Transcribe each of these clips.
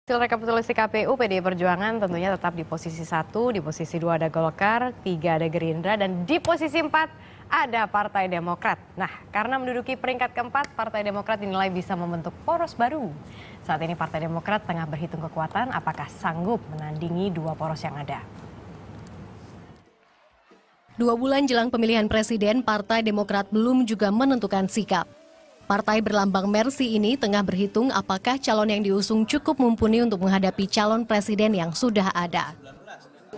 Hasil rekapitulasi KPU, PDI Perjuangan tentunya tetap di posisi 1, di posisi 2 ada Golkar, 3 ada Gerindra, dan di posisi 4 ada Partai Demokrat. Nah, karena menduduki peringkat keempat, Partai Demokrat dinilai bisa membentuk poros baru. Saat ini Partai Demokrat tengah berhitung kekuatan apakah sanggup menandingi dua poros yang ada. 2 bulan jelang pemilihan presiden, Partai Demokrat belum juga menentukan sikap. Partai berlambang Mercy ini tengah berhitung apakah calon yang diusung cukup mumpuni untuk menghadapi calon presiden yang sudah ada.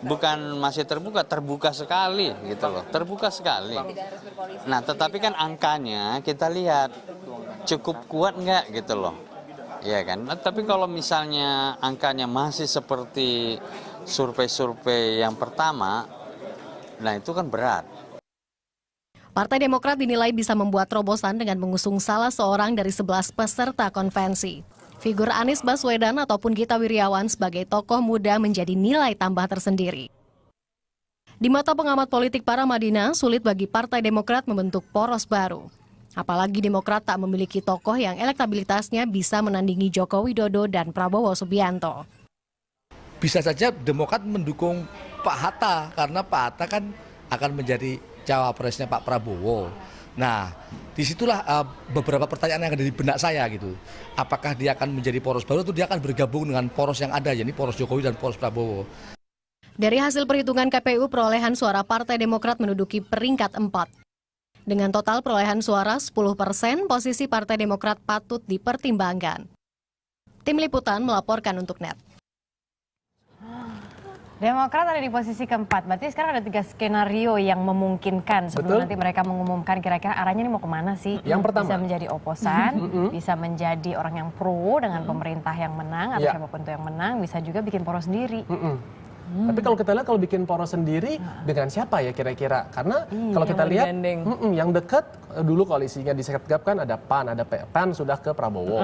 Bukan masih terbuka sekali gitu loh, terbuka sekali. Nah, tetapi kan angkanya kita lihat cukup kuat nggak gitu loh, ya kan? Nah, tapi kalau misalnya angkanya masih seperti survei-survei yang pertama, nah itu kan berat. Partai Demokrat dinilai bisa membuat terobosan dengan mengusung salah seorang dari 11 peserta konvensi. Figur Anies Baswedan ataupun Gita Wirjawan sebagai tokoh muda menjadi nilai tambah tersendiri. Di mata pengamat politik para Madinah, sulit bagi Partai Demokrat membentuk poros baru. Apalagi Demokrat tak memiliki tokoh yang elektabilitasnya bisa menandingi Joko Widodo dan Prabowo Subianto. Bisa saja Demokrat mendukung Pak Hatta karena Pak Hatta kan akan menjadi cawapresnya Pak Prabowo. Nah, disitulah beberapa pertanyaan yang ada di benak saya gitu. Apakah dia akan menjadi poros baru atau dia akan bergabung dengan poros yang ada, yakni poros Jokowi dan poros Prabowo. Dari hasil perhitungan KPU, perolehan suara Partai Demokrat menduduki peringkat 4. Dengan total perolehan suara 10%, posisi Partai Demokrat patut dipertimbangkan. Tim Liputan melaporkan untuk NET. Demokrat ada di posisi keempat, berarti sekarang ada 3 skenario yang memungkinkan sebelum nanti mereka mengumumkan kira-kira arahnya ini mau kemana sih. Yang pertama, bisa menjadi oposan, bisa menjadi orang yang pro dengan pemerintah yang menang, atau siapapun itu yang menang, bisa juga bikin poros sendiri. Tapi kalau kita lihat kalau bikin poros sendiri dengan siapa ya kira-kira? Karena kalau kita lihat yang dekat dulu koalisinya diseketgapkan ada PAN, ada PAN sudah ke Prabowo.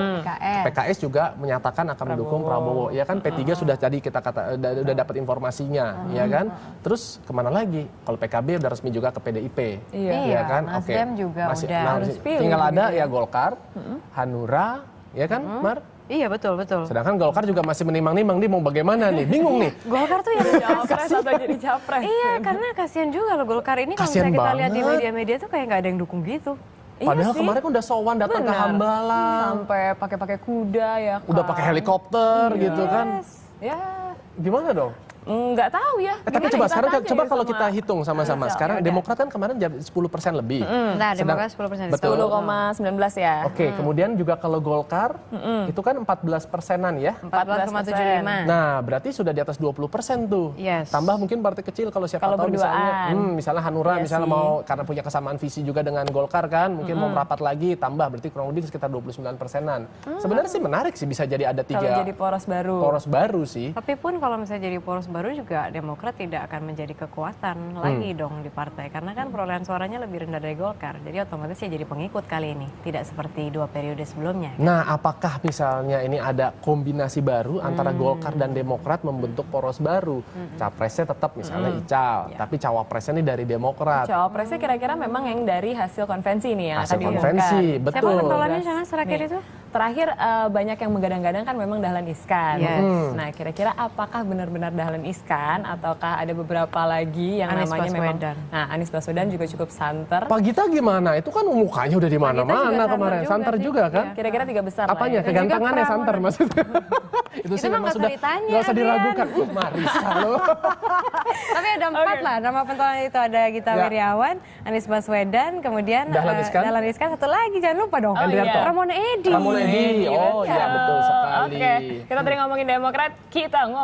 PKS juga menyatakan akan mendukung Prabowo. Ya kan P3 sudah tadi kita udah dapat informasinya, ya kan? Terus kemana lagi? Kalau PKB udah resmi juga ke PDIP. Iya kan? Nasdem juga udah harus pilih. Tinggal ada ya Golkar, Hanura, ya kan, Mar? Iya betul. Sedangkan Golkar juga masih menimang-nimang nih mau bagaimana nih, bingung nih. Golkar tuh yang Cawapres atau jadi capres. Iya, karena kasihan juga loh Golkar ini kalau misalnya kita lihat di media-media tuh kayak nggak ada yang dukung gitu. Padahal kemarin kan udah sowan datang ke Hambalang. Sampai pakai kuda ya kan. Udah pakai helikopter gitu kan. Ya. Gimana dong? Nggak tahu ya. Tapi coba sekarang kalau kita hitung sama-sama. Sekarang Demokrat kan kemarin jadi 10% lebih. Nah, Demokrat 10%. Betul. 10,19 ya. Oke, kemudian juga kalau Golkar itu kan 14%-an ya. 14,75. Nah, berarti sudah di atas 20% tuh. Yes. Tambah mungkin partai kecil kalau siapa tahu misalnya Hanura misalnya mau karena punya kesamaan visi juga dengan Golkar kan, mungkin mau merapat lagi tambah berarti kurang lebih sekitar 29%-an. Sebenarnya sih menarik sih bisa jadi ada 3 kalau jadi poros baru. Poros baru sih. Tapi pun kalau misalnya jadi poros baru juga Demokrat tidak akan menjadi kekuatan lagi dong di partai karena kan perolehan suaranya lebih rendah dari Golkar, jadi otomatis ya jadi pengikut kali ini, tidak seperti 2 periode sebelumnya. Nah, apakah misalnya ini ada kombinasi baru antara Golkar dan Demokrat membentuk poros baru? Capresnya tetap misalnya Ical, tapi cawapresnya nih dari Demokrat. Cawapresnya kira-kira memang yang dari hasil konvensi nih yang hasil akan konvensi, diumumkan. betul. Siapa pentolannya sana terakhir itu? Terakhir banyak yang menggadang-gadang kan memang Dahlan Iskan. Nah, kira-kira apakah benar-benar Dahlan Iskan ataukah ada beberapa lagi yang Anies namanya Baswedan. memang. Nah, Anies Baswedan juga cukup santer. Pak Gita gimana? Itu kan mukanya udah di mana-mana kemarin. Santer juga kan? Kira-kira 3 besar Apanya? lah ya. Kegantengannya santer maksudnya. Itu sih memang sudah nggak usah diragukan. Marisa loh. Tapi ada 4 lah nama pentolan itu, ada Gita Wirjawan, Anies Baswedan, kemudian Dahlan Iskan, satu lagi jangan lupa dong. Ramona Edi. Oh iya betul sekali. Oke, kita tadi ngomongin Demokrat, kita ngomongin